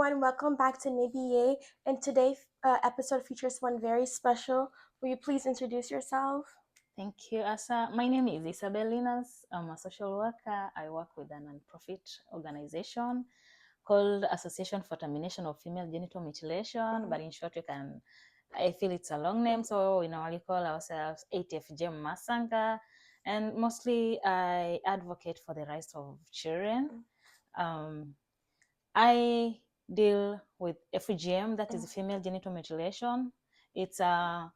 everyone. Welcome back to NBA. And today's episode features one very special. Will you please introduce yourself? Thank you, Asa. My name is Isabel Linas. I'm a social worker. I work with a non-profit organization called Association for Termination of Female Genital Mutilation. But in short, I feel it's a long name, so we normally call ourselves FGM Masanga. And mostly I advocate for the rights of children. I deal with FGM, that is female genital mutilation. It's a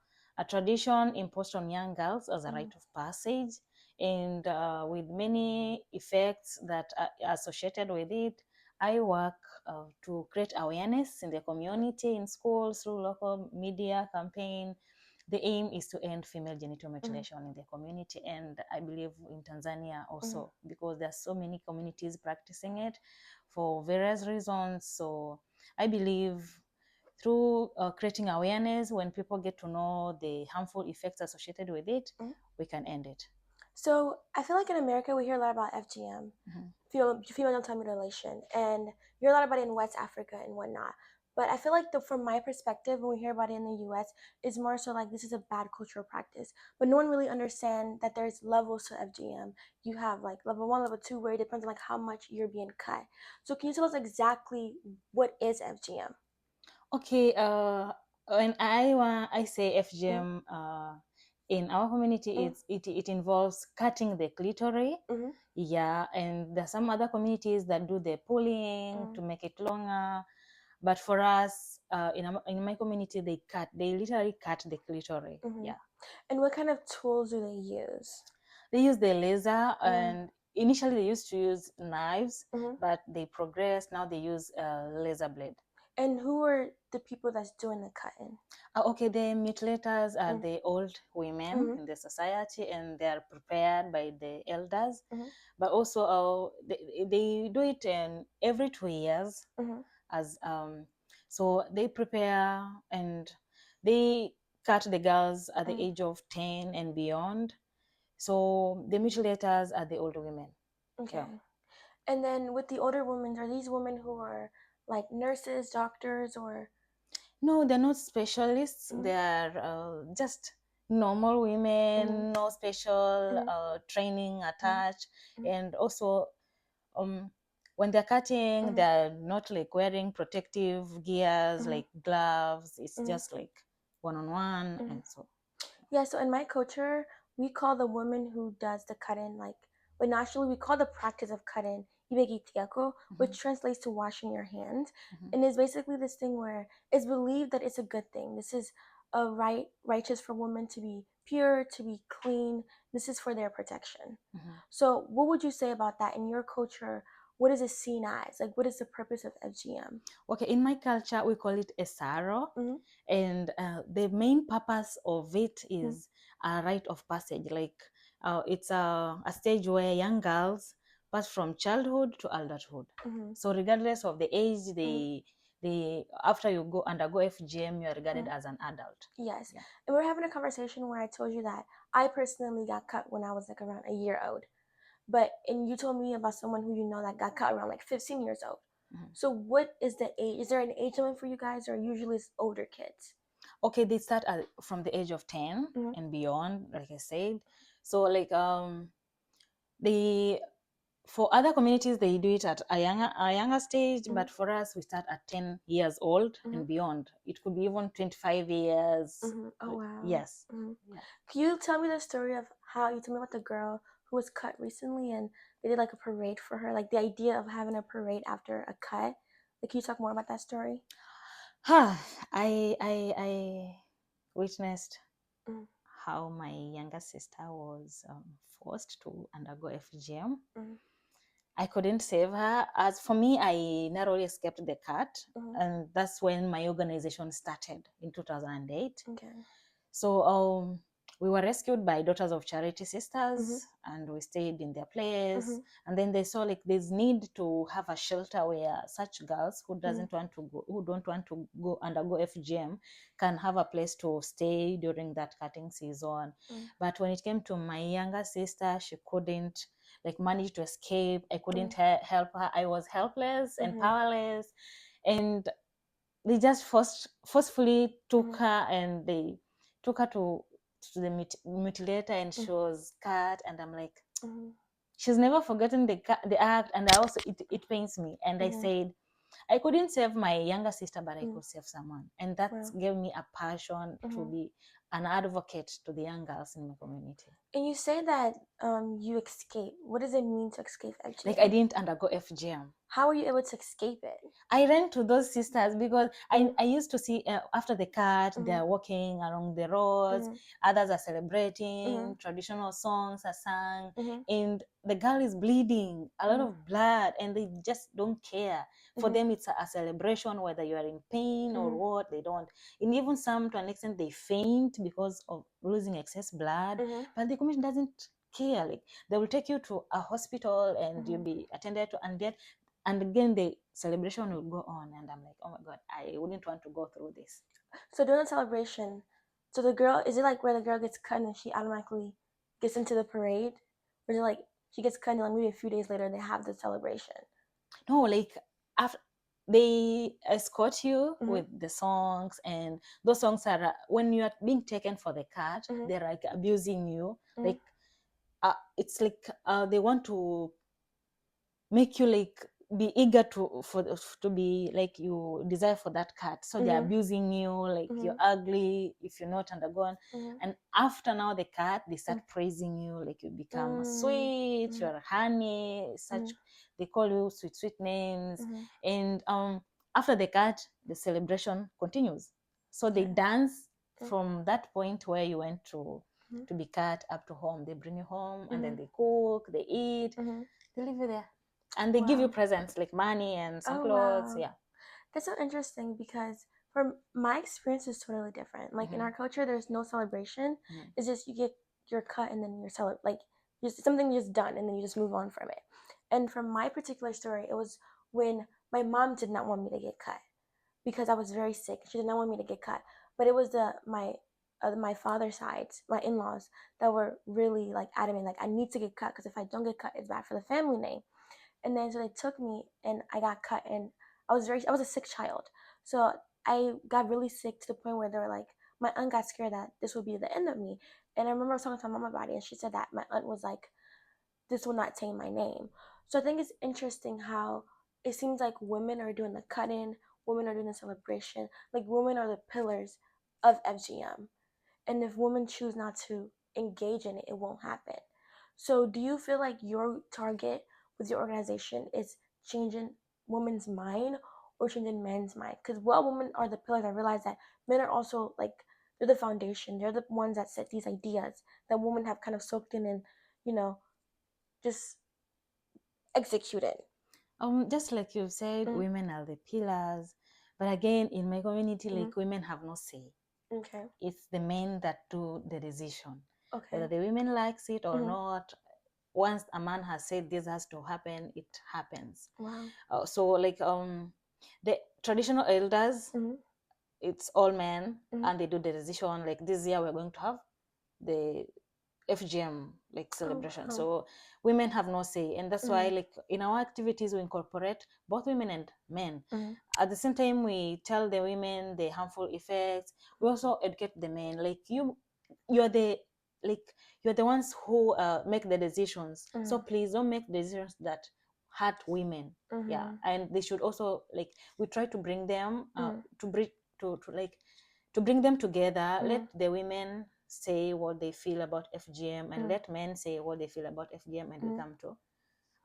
tradition imposed on young girls as a rite of passage, and with many effects that are associated with it. I work to create awareness in the community, in schools, through local media campaign. The aim is to end female genital mutilation in the community, and I believe in Tanzania also, because there are so many communities practicing it for various reasons. So I believe through creating awareness, when people get to know the harmful effects associated with it, we can end it. So I feel like in America we hear a lot about FGM, female genital mutilation, and you hear a lot about it in West Africa and whatnot. But I feel like from my perspective, when we hear about it in the U.S., it's more so like this is a bad cultural practice. But no one really understands that there's levels to FGM. You have like level 1, level 2, where it depends on like how much you're being cut. So can you tell us exactly what is FGM? Okay, when I say FGM, in our community, it involves cutting the clitoris. Yeah, and there's some other communities that do the pulling to make it longer. But for us, in my community, they literally cut the clitoris. Yeah. And what kind of tools do they use? They use the laser, and initially they used to use knives, but they progressed. Now they use laser blade. And who are the people that's doing the cutting? Okay, the mutilators are the old women in the society, and they are prepared by the elders. But also, they do it every 2 years. As so they prepare, and they cut the girls at the age of 10 and beyond. So the mutilators are the older women. Okay. Yeah. And then with the older women, are these women who are like nurses, doctors, or? No, they're not specialists. They are just normal women, no special training attached. And also, when they're cutting, they're not like wearing protective gears like gloves. It's just like one-on-one, and so. Yeah, so in my culture, we call the woman who does the cutting like, but naturally we call the practice of cutting ibegitiako, which translates to washing your hands, and is basically this thing where it's believed that it's a good thing. This is a righteous for women to be pure, to be clean. This is for their protection. So, what would you say about that in your culture? What is it seen as? Like, what is the purpose of FGM? Okay, in my culture, we call it a sorrow, and the main purpose of it is a rite of passage. Like it's a stage where young girls pass from childhood to adulthood. So regardless of the age, they after you undergo FGM, you are regarded as an adult. Yes, and we're having a conversation where I told you that I personally got cut when I was like around a year old. And you told me about someone who you know that got cut around like 15 years old. So what is the age? Is there an age limit for you guys, or usually it's older kids? Okay, they start from the age of 10 and beyond, like I said. So like they for other communities they do it at a younger stage, but for us we start at 10 years old and beyond. It could be even 25 years. Oh wow. Yes. Yeah. Can you tell me the story of how you told me about the girl who was cut recently and they did like a parade for her, like the idea of having a parade after a cut? Like, can you talk more about that story? I witnessed how my younger sister was forced to undergo FGM. I couldn't save her. As for me, I narrowly escaped the cut, and that's when my organization started in 2008. Okay. So we were rescued by Daughters of Charity Sisters, and we stayed in their place. And then they saw like there's need to have a shelter where such girls who don't want to go undergo FGM can have a place to stay during that cutting season. But when it came to my younger sister, she couldn't like manage to escape. I couldn't help her. I was helpless and powerless. and they just forcefully took Mhm. her, and they took her to the mutilator, and she was cut. And I'm like, Mhm. she's never forgotten the act. And I also, it pains me. And I Mhm. said, I couldn't save my younger sister, but I Mhm. could save someone. And that Wow. gave me a passion to Mhm. be an advocate to the young girls in my community. And you say that you escape. What does it mean to escape Like, I FGM? didn't undergo FGM. How were you able to escape it? I ran to those sisters because Mhm. I used to see after the cut, Mhm. they're walking along the roads, Mhm. others are celebrating, Mhm. traditional songs are sung, Mhm. and the girl is bleeding, a lot Mhm. of blood, and they just don't care. For Mhm. them, it's a celebration, whether you are in pain or Mhm. what, they don't. And even some, to an extent, they faint because of losing excess blood, Mhm. but the community doesn't care. Like, they will take you to a hospital and you'll Mhm. be attended to, and yet and again the celebration will go on, and I'm like, oh my god, I wouldn't want to go through this. So during the celebration, so the girl, is it like where the girl gets cut and she automatically gets into the parade, or is it like she gets cut and like maybe a few days later they have the celebration? No, like, after they escort you Mhm. with the songs, and those songs are when you are being taken for the cut, Mhm. they're like abusing you, Mhm. like it's like they want to make you like be eager to be like you desire for that cut, so they're Mhm. abusing you, like you're Mhm. ugly if you're not undergone. Mhm. And after now the cut, they start Mhm. praising you, like you become Mhm. sweet, Mhm. you're honey, such, Mhm. they call you sweet names. Mhm. And after the cut, the celebration continues, so they Okay. dance Mhm. from that point where you went Mhm. to be cut up to home. They bring you home, and then Mhm. they cook, they eat, Mhm. they leave you there, and they give you Wow. presents like money and some Oh clothes. wow. Yeah. That's so interesting because from my experience is totally different. Like in Mm-hmm. our culture, there's no celebration. Mm-hmm. It's just you get your cut and then you're like just something just done and then you just move on from it. And from my particular story, it was when my mom did not want me to get cut because I was very sick. She did not want me to get cut, but it was my father's side, my in-laws, that were really like adamant, like I need to get cut because if I don't get cut, it's bad for the family name. And then so they took me and I got cut and I was a sick child. So I got really sick to the point where they were like my aunt got scared that this would be the end of me. And I remember I was talking to my mom about it and she said that my aunt was like, this will not take my name. So I think it's interesting how it seems like women are doing the cut-in, women are doing the celebration, like women are the pillars of FGM. And if women choose not to engage in it, it won't happen. So do you feel like your target with your organization is changing women's mind or changing men's mind? Because while women are the pillars, I realize that men are also like they're the foundation. They're the ones that set these ideas that women have kind of soaked in and you know just executed. Just like you said, Mm, women are the pillars, but again, in my community, mm, like, women have no say. okay. It's the men that do the decision, whether Okay. the women likes it or Mm, not. Once a man has said this has to happen, it happens. wow. So like the traditional elders, Mm, it's all men, mm, and they do the decision, like, this year we're going to have the FGM like oh celebration. wow. So women have no say, and that's why, Mm, like, in our activities, we incorporate both women and men. mm, At the same time, we tell the women the harmful effects. We also educate the men. Like, you're the like you're the ones who make the decisions. So mm, please don't make decisions that hurt women. Yeah, mm, and they should also, like, we try to bring them mm, to bring to like to bring them together. Let mm, the women say what they feel about FGM, and mm, let men say what they feel about FGM, and we mm. come to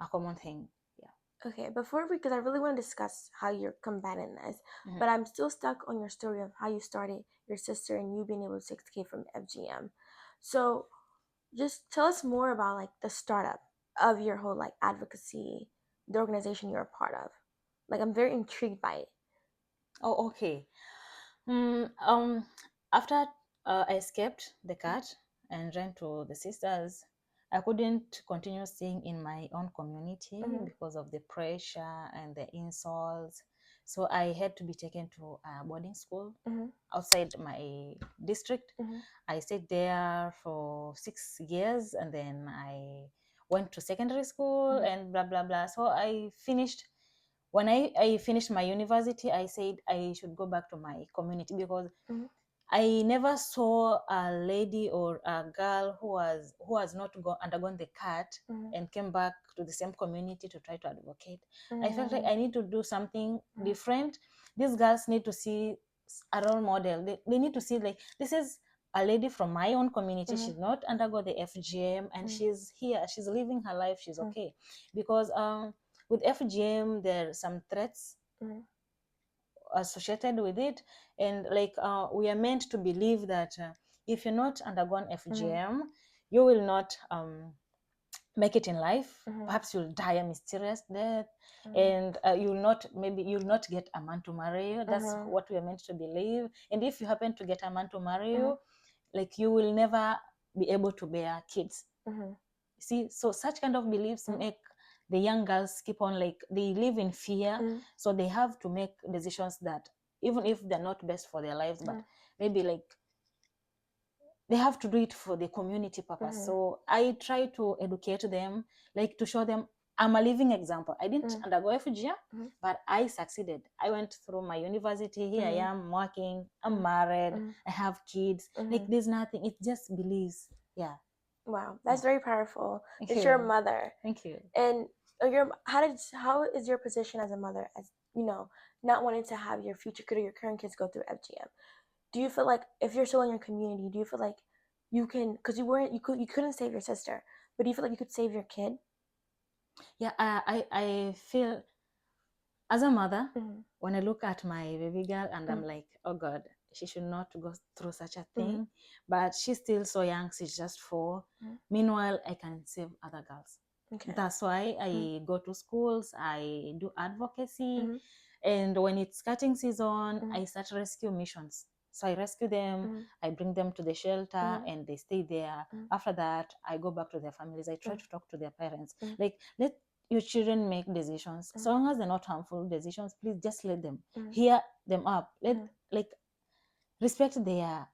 a common thing. Yeah. Okay, before we, because I really want to discuss how you're combating this, Mm-hmm. but I'm still stuck on your story of how you started your sister and you being able to escape from FGM. So just tell us more about like the startup of your whole like advocacy, the organization you're a part of. Like I'm very intrigued by it. Oh, okay. After I escaped the cat and ran to the sisters, I couldn't continue staying in my own community Mm-hmm, because of the pressure and the insults. So I had to be taken to a boarding school mm-hmm, outside my district. mm-hmm, I stayed there for 6 years, and then I went to secondary school mm-hmm, and blah blah blah. So I finished when I finished my university, I said I should go back to my community because I never saw a lady or a girl who has not undergone the cut and came back to the same community to try to advocate. I felt like I need to do something different. These girls need to see a role model. They need to see like this is a lady from my own community. She's not undergo the FGM and she's here. She's living her life. She's okay. Because with FGM there are some threats associated with it, and like we are meant to believe that if you're not undergone FGM, you will not make it in life. Perhaps you'll die a mysterious death, and you'll not get a man to marry you. That's what we are meant to believe. And if you happen to get a man to marry you, like you will never be able to bear kids. See, so such kind of beliefs make the young girls keep on, like they live in fear, so they have to make decisions that even if they're not best for their lives, but maybe like they have to do it for the community purpose. So I try to educate them, like to show them I'm a living example. I didn't undergo FGM, but I succeeded. I went through my university. Here I am working. I'm married. I have kids. Like there's nothing. It just beliefs. Yeah. Wow, that's very powerful. Thank It's you. your mother. Thank you. And how is your position as a mother, as not wanting to have your future kid or your current kids go through FGM? Do you feel like if you're still in your community, do you feel like you can, because you couldn't save your sister, but do you feel like you could save your kid? Yeah, I feel as a mother, when I look at my baby girl and I'm like, oh God, she should not go through such a thing. But she's still so young, she's just 4. Meanwhile, I can save other girls. Okay. That's why I go to schools, I do advocacy. And when it's cutting season, I start rescue missions. So I rescue them, I bring them to the shelter and they stay there. After that, I go back to their families. I try to talk to their parents. Like, let your children make decisions. So long as they're not harmful decisions, please just let them hear them up. Like respect their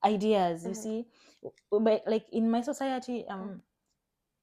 ideas, you see. But like in my society,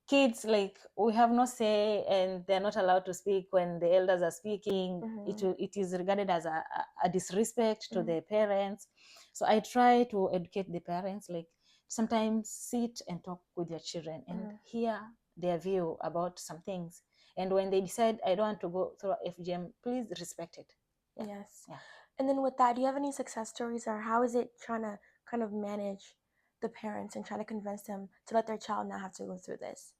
kids, like we have no say and they're not allowed to speak when the elders are speaking. It is regarded as a disrespect to the parents. So I try to educate the parents, like sometimes sit and talk with your children and hear their view about some things. And when they decide I don't want to go through FGM, please respect it. Yes. Yeah. And then with that, do you have any success stories, or how is it trying to kind of manage the parents and trying to convince them to let their child not have to go through this?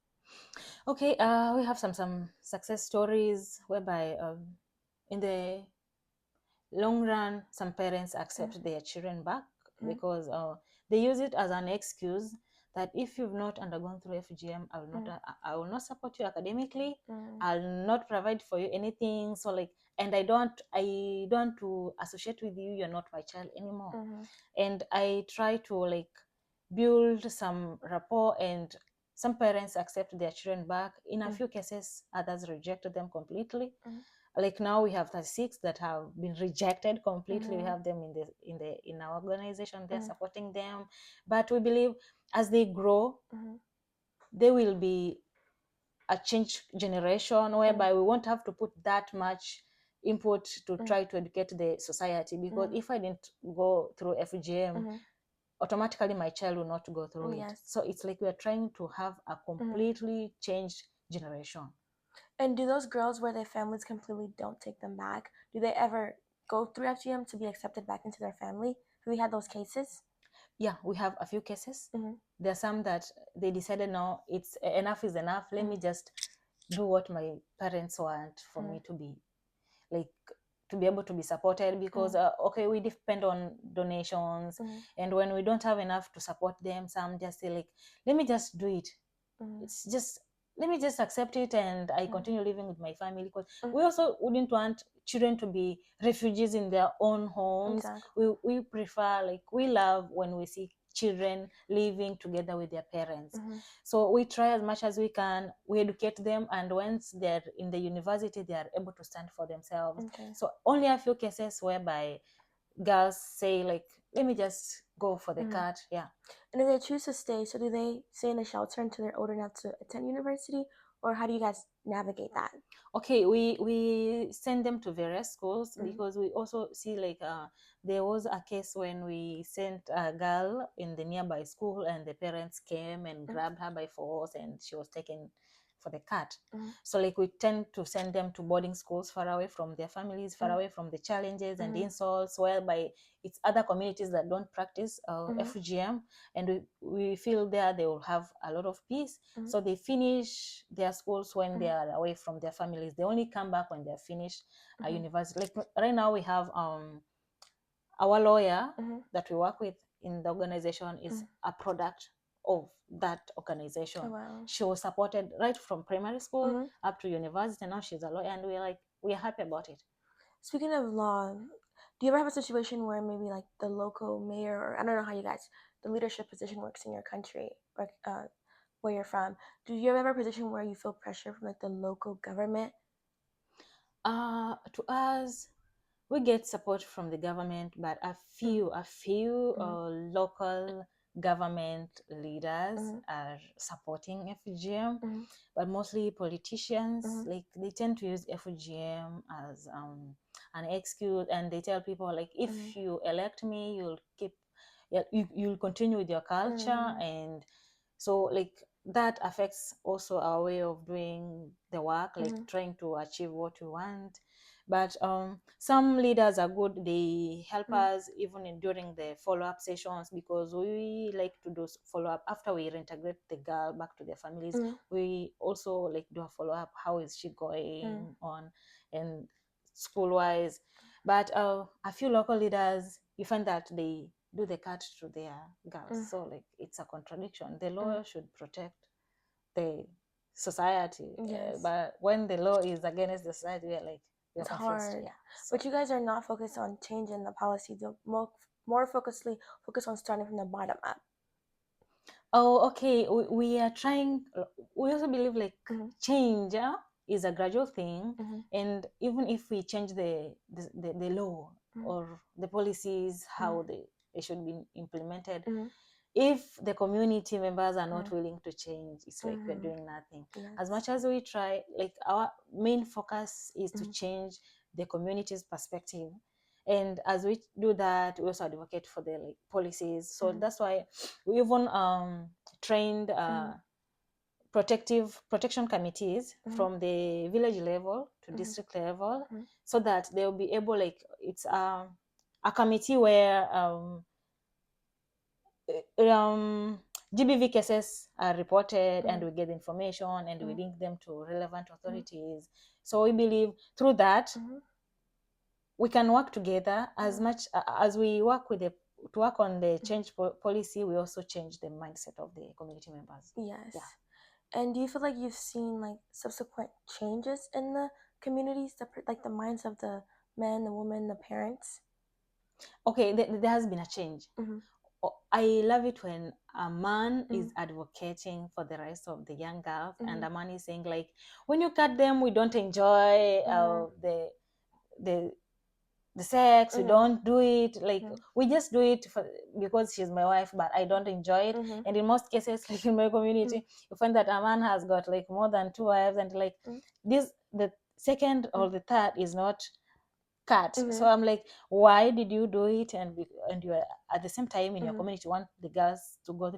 Okay, we have some success stories whereby in the long run, some parents accept their children back because they use it as an excuse that if you've not undergone through FGM, I will not support you academically. I'll not provide for you anything. So like, and I don't want to associate with you. You're not my child anymore. And I try to like build some rapport, and some parents accept their children back. In a few cases, others reject them completely. Like now we have 36 that have been rejected completely. We have them in our organization. They're supporting them, but we believe as they grow, they will be a change generation whereby we won't have to put that much input to try to educate the society, because if I didn't go through FGM, automatically my child will not go through it. So it's like we are trying to have a completely changed generation. And do those girls where their families completely don't take them back, do they ever go through FGM to be accepted back into their family? Have we had those cases? Yeah, we have a few cases. There are some that they decided, no, it's enough is enough. Let me just do what my parents want for me to be, like, to be able to be supported, because okay, we depend on donations, and when we don't have enough to support them, some just say like, let me just do it. It's just, let me just accept it and I continue living with my family, because we also wouldn't want children to be refugees in their own homes. We prefer, like, we love when we see children living together with their parents. So we try as much as we can, we educate them, and once they're in the university, they are able to stand for themselves. So only a few cases whereby girls say like, let me just go for the cut. Yeah. And if they choose to stay, so do they stay in a shelter until they're old enough to attend university, or how do you guys navigate that? Okay, we send them to various schools because we also see like there was a case when we sent a girl in the nearby school and the parents came and grabbed her by force and she was taken for the cat. So like we tend to send them to boarding schools far away from their families, far away from the challenges and insults, whereby it's other communities that don't practice FGM, and we feel there they will have a lot of peace. So they finish their schools when they are away from their families. They only come back when they're finished a university. Like right now we have our lawyer that we work with in the organization is a product of that organization. Oh, wow. She was supported right from primary school up to university, and now she's a lawyer, and we're happy about it. Speaking of law, do you ever have a situation where maybe like the local mayor, or I don't know how you guys, the leadership position works in your country, or where you're from? Do you ever have a position where you feel pressure from like the local government? To us, we get support from the government, but a few local government leaders are supporting FGM, but mostly politicians, like they tend to use FGM as an excuse, and they tell people like, if you elect me, you'll continue with your culture, and so like that affects also our way of doing the work, like trying to achieve what we want. But some leaders are good. They help us even during the follow-up sessions, because we like to do follow-up after we reintegrate the girl back to their families. We also like do a follow-up. How is she going on, and school-wise. But a few local leaders, you find that they do the cut to their girls. So like it's a contradiction. The law should protect the society, but when the law is against the society, we're It's confused. hard. Yeah. So, But you guys are not focused on changing the policy. They're more focused on starting from the bottom up. oh, okay. We are trying. We also believe like change is a gradual thing, and even if we change the law or the policies, how they should be implemented, if the community members are not willing to change, it's like we're doing nothing. Yes. As much as we try, like our main focus is to change the community's perspective, and as we do that, we also advocate for the like policies. So that's why we even trained protection committees from the village level to district level, so that they'll be able, like it's a committee where GBV cases are reported, and we get information, and we link them to relevant authorities. So we believe through that we can work together. As much as we work to work on the change policy, we also change the mindset of the community members. Yes. Yeah. And do you feel like you've seen like subsequent changes in the communities, like the minds of the men, the women, the parents? Okay, there has been a change. I love it when a man is advocating for the rights of the young girls, and a man is saying like, when you cut them, we don't enjoy the sex, we don't do it, like we just do it because she's my wife, but I don't enjoy it. And in most cases, like in my community, you find that a man has got like more than 2 wives, and like this, the second or the third is not cut. So I'm like, why did you do it? And you are at the same time in your community want the girls to go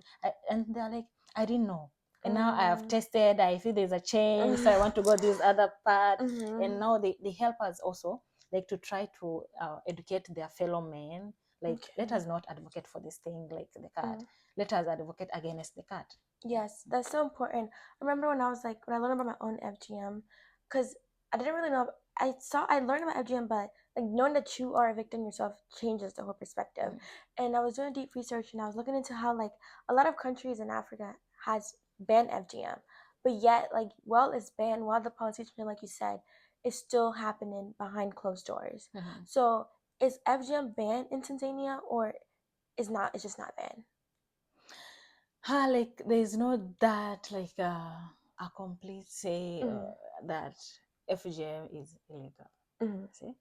and they're like, I didn't know, and now I have tested, I feel there's a change, so I want to go this other part. And now they help us also, like to try to educate their fellow men, like let us not advocate for this thing like the cat, let us advocate against the cat. Yes, that's so important. I remember when I learned about my own FGM, because I didn't really know. I learned about FGM, but like knowing that you are a victim yourself changes the whole perspective. And I was doing deep research, and I was looking into how like a lot of countries in Africa has banned FGM, but yet like while it's banned, while the politicians, like you said, it's still happening behind closed doors. So is FGM banned in Tanzania, or is not? It's just not banned. Like there's no that like a complete say that FGM is illegal. See,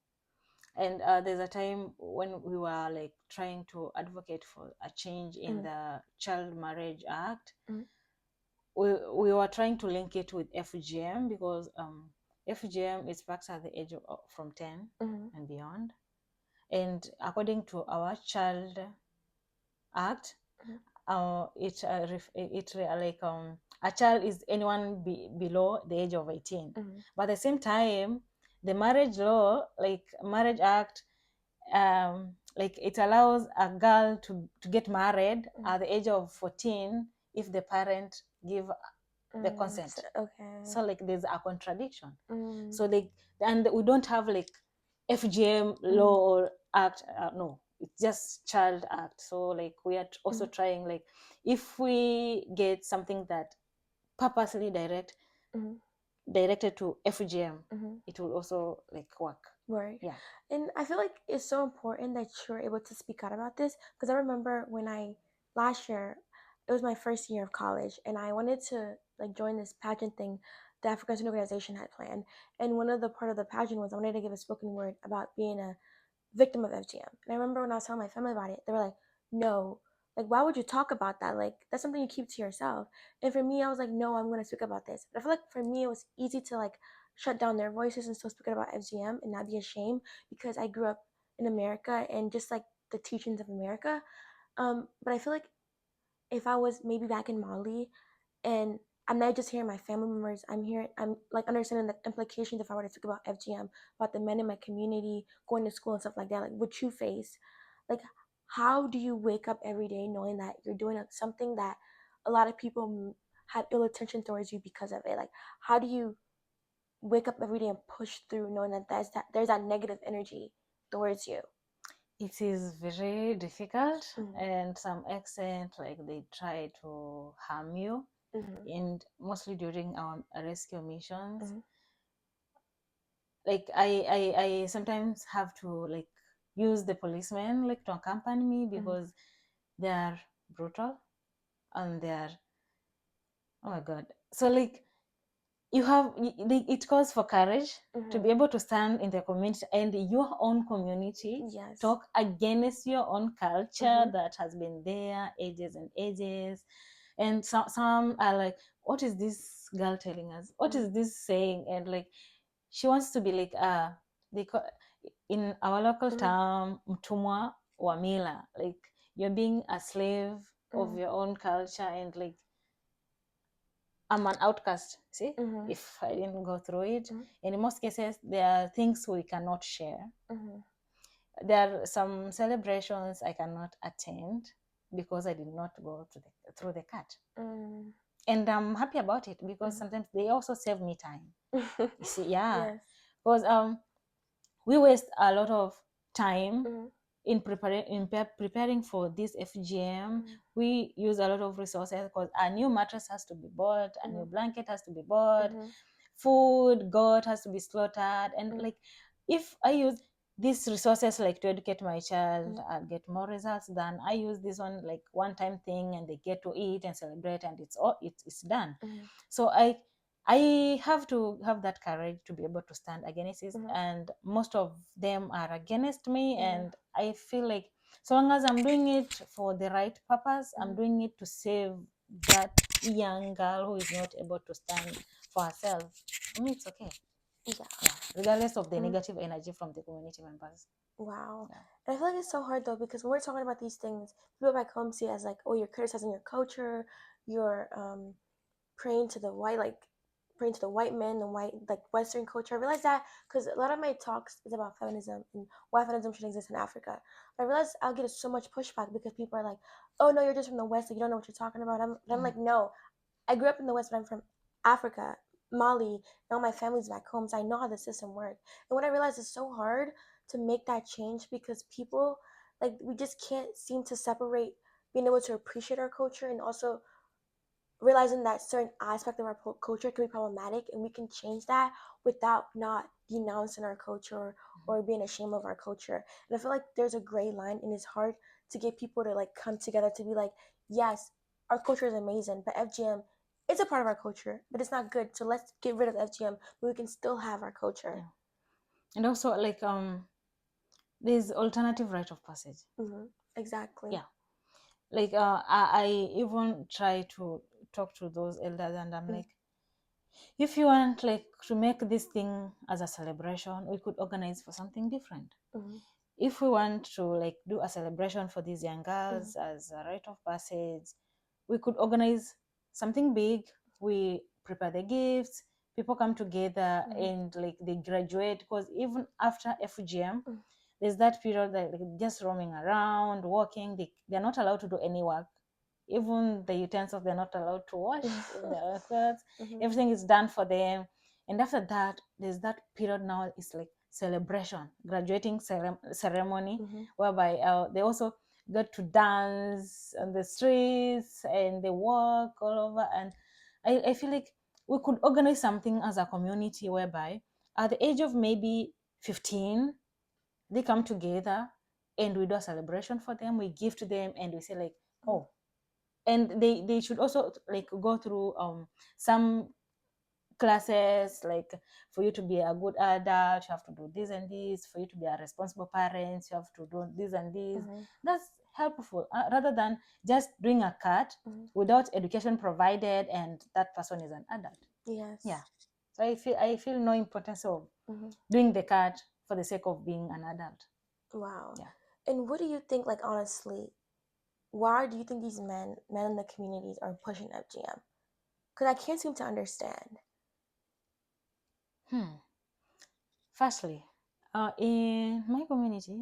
and there's a time when we were like trying to advocate for a change in the Child Marriage Act. we were trying to link it with FGM because FGM is practiced at the age of from 10 and beyond. And according to our child act, a child is anyone below the age of 18. But at the same time, the marriage law, like marriage act, like it allows a girl to get married at the age of 14 if the parent give the consent. Okay. So like there's a contradiction. So like, and we don't have like FGM law or act, no, it's just child act. So like we are also trying, like if we get something that purposely directed to FGM, it will also like work. Right. Yeah. And I feel like it's so important that you're able to speak out about this, because I remember when last year, it was my first year of college, and I wanted to like join this pageant thing the African Student Organization had planned. And one of the part of the pageant was I wanted to give a spoken word about being a victim of FGM. And I remember when I was telling my family about it, they were like, no, like, why would you talk about that? Like, that's something you keep to yourself. And for me, I was like, no, I'm going to speak about this. But I feel like for me, it was easy to like shut down their voices and still speak about FGM and not be ashamed, because I grew up in America and just like the teachings of America. But I feel like if I was maybe back in Mali and I'm not just hearing my family members, I'm like understanding the implications if I were to talk about FGM, about the men in my community going to school and stuff like that, like what you face. Like, how do you wake up every day knowing that you're doing something that a lot of people have ill intention towards you because of it? Like, how do you wake up every day and push through knowing that there's that negative energy towards you? It is very difficult, and some extent like they try to harm you, and mostly during our rescue missions. Like I sometimes have to like use the policemen like to accompany me because they are brutal and they are, oh my god. So like you have, it calls for courage to be able to stand in the community and your own community, Yes. talk against your own culture that has been there ages and ages. And some are like, what is this girl telling us? What is this saying? And like she wants to be like they call, in our local term, mtumwa wa mila, like you're being a slave of your own culture, and like I'm an outcast. See, if I didn't go through it, and in most cases, there are things we cannot share. There are some celebrations I cannot attend because I did not go through the cut. And I'm happy about it because sometimes they also save me time. You see, yeah, Yes. because we waste a lot of time in preparing for this FGM. We use a lot of resources because a new mattress has to be bought, a new blanket has to be bought, food, goat has to be slaughtered, and like if I use these resources like to educate my child, I'll get more results than I use this one like one time thing and they get to eat and celebrate and it's done. So I have to have that courage to be able to stand against it, and most of them are against me, and I feel like so long as I'm doing it for the right purpose, I'm doing it to save that young girl who is not able to stand for herself. I mean, it's okay. Yeah, regardless of the negative energy from the community members. Wow. Yeah. And I feel like it's so hard though, because when we're talking about these things, people back home see it as like, oh, you're criticizing your culture, you're praying to the white, like praying to the white men, the white like Western culture. I realize that because a lot of my talks is about feminism and why feminism should exist in Africa. But I realize I'll get so much pushback because people are like, oh no, you're just from the West, like, you don't know what you're talking about. I'm like, no, I grew up in the West, but I'm from Africa, Mali, and all my family's back home, so I know how the system works. And what I realized is so hard to make that change because people, like, we just can't seem to separate being able to appreciate our culture and also realizing that certain aspect of our culture can be problematic, and we can change that without not denouncing our culture or being ashamed of our culture. And I feel like there's a gray line, and it's hard to get people to like come together to be like, yes, our culture is amazing, but FGM is a part of our culture, but it's not good. So let's get rid of FGM, but we can still have our culture. Yeah. And also like there's alternative rite of passage. Exactly. Yeah. Like I even try to talk to those elders, and I'm like, if you want like to make this thing as a celebration, we could organize for something different. If we want to like do a celebration for these young girls as a rite of passage, we could organize something big. We prepare the gifts, people come together and like they graduate, because even after FGM, there's that period that like just roaming around, walking, they're not allowed to do any work. Even the utensils, they're not allowed to wash their clothes. Everything is done for them. And after that, there's that period now, it's like celebration, graduating ceremony, whereby they also get to dance on the streets and they walk all over. And I feel like we could organize something as a community whereby at the age of maybe 15, they come together and we do a celebration for them. We gift them and we say like, oh, and they should also like go through some classes, like for you to be a good adult, you have to do this and this. For you to be a responsible parent, you have to do this and this. That's helpful, rather than just doing a cut without education provided and that person is an adult. Yes. Yeah. So I feel no importance of doing the cut for the sake of being an adult. Wow. Yeah. And what do you think, like honestly, why do you think these men in the communities are pushing FGM? Because I can't seem to understand. Firstly, in my community,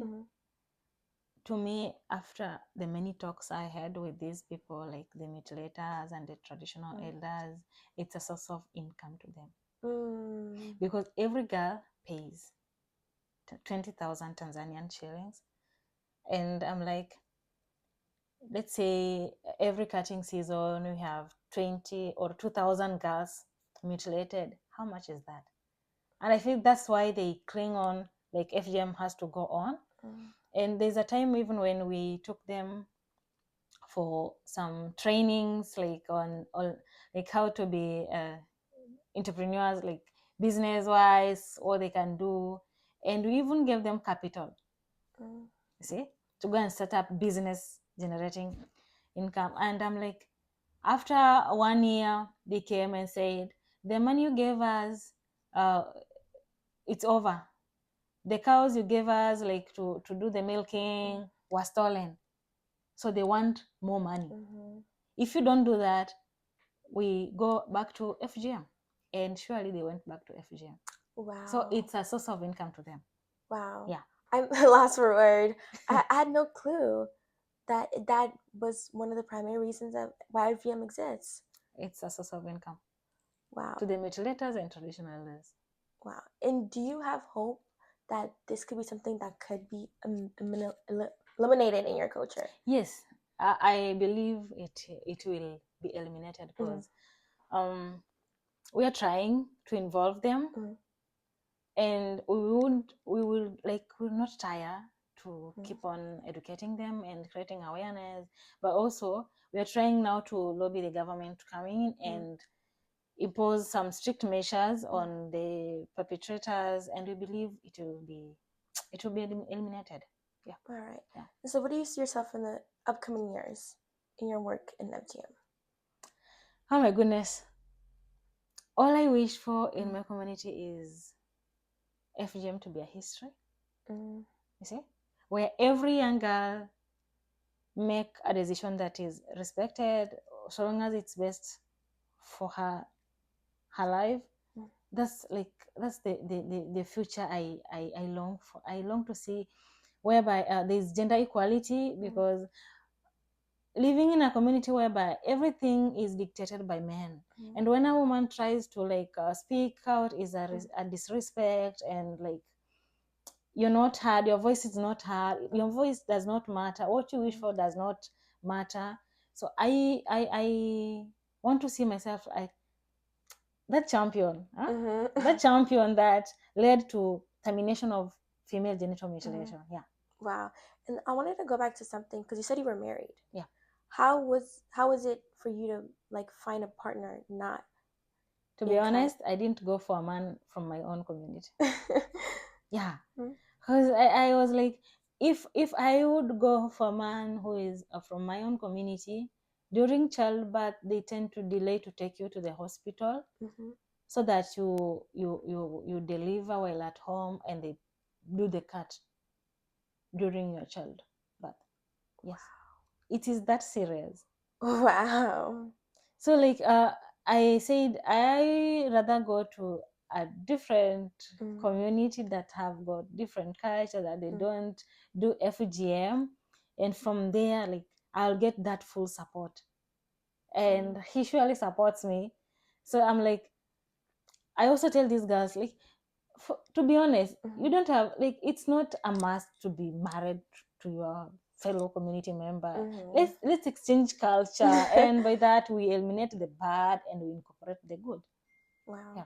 to me, after the many talks I had with these people, like the mutilators and the traditional elders, it's a source of income to them. Because every girl pays 20,000 Tanzanian shillings. And I'm like, let's say every cutting season we have 20 or 2,000 girls mutilated. How much is that? And I think that's why they cling on, like FGM has to go on. And there's a time even when we took them for some trainings, like on like how to be entrepreneurs, like business wise, what they can do, and we even gave them capital. You see, to go and set up business generating income. And I'm like, after 1 year, they came and said, the money you gave us, it's over. The cows you gave us like to do the milking were stolen. So they want more money. If you don't do that, we go back to FGM. And surely they went back to FGM. Wow. So it's a source of income to them. Wow. Yeah. I'm lost for word. I had no clue that was one of the primary reasons that why FGM exists. It's a source of income. Wow. To the mutilators and traditional elders. Wow. And do you have hope that this could be something that could be eliminated in your culture? Yes, I believe it will be eliminated, because we are trying to involve them, and we will not tire to keep on educating them and creating awareness. But also we are trying now to lobby the government to come in and impose some strict measures on the perpetrators, and we believe it will be eliminated. Yeah. All right. Yeah. So what do you see yourself in the upcoming years in your work in FGM? Oh my goodness. All I wish for in my community is FGM to be a history. You see? Where every young girl make a decision that is respected, so long as it's best for her life. That's the future I long for. I long to see, whereby there's gender equality, because living in a community whereby everything is dictated by men, and when a woman tries to speak out, is a disrespect, and like you're not heard, your voice is not heard, your voice does not matter, what you wish for does not matter. So I want to see myself like that champion, that champion that led to termination of female genital mutilation. Yeah. Wow. And I wanted to go back to something, because you said you were married. Yeah. How was it for you to find a partner? Not to be honest, I didn't go for a man from my own community. Yeah, because I was like, if I would go for a man who is from my own community, during childbirth they tend to delay to take you to the hospital so that you deliver while at home, and they do the cut during your childbirth. Yes, it is that serious. Wow. So like I said, I rather go to a different community that have got different culture, that they don't do FGM, and from there, like, I'll get that full support, and he surely supports me. So I'm like, I also tell these girls, like, to be honest, you don't have, like, it's not a must to be married to your fellow community member. Let's exchange culture, and by that we eliminate the bad and we incorporate the good. Wow. Yeah.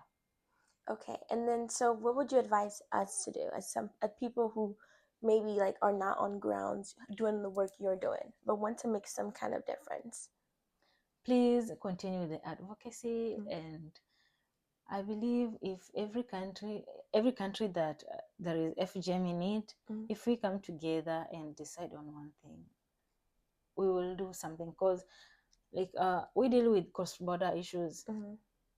Okay, and then so what would you advise us to do as people who maybe like are not on grounds doing the work you're doing, but want to make some kind of difference? Please continue the advocacy, and I believe if every country that there is FGM in it, if we come together and decide on one thing, we will do something. Because like we deal with cross-border issues.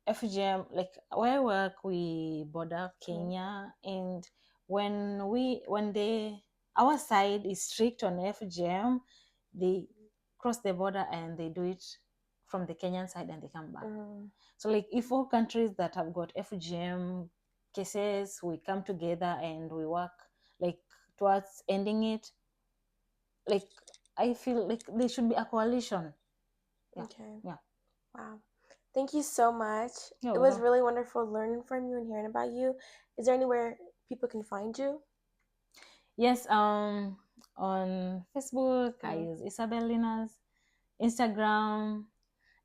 FGM, like where I work, we border Kenya, and when our side is strict on FGM, they cross the border and they do it from the Kenyan side and they come back. So like if all countries that have got FGM cases, we come together and we work like towards ending it, like I feel like there should be a coalition. Yeah. Okay. Yeah. Wow. Thank you so much. You're It was welcome. really wonderful learning from you and hearing about you. Is there anywhere people can find you? Yes, on Facebook, I use Isabel Linas, Instagram,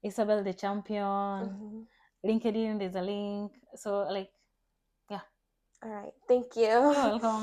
Isabel the Champion, LinkedIn, there's a link. So like, yeah. All right. Thank You're you. welcome.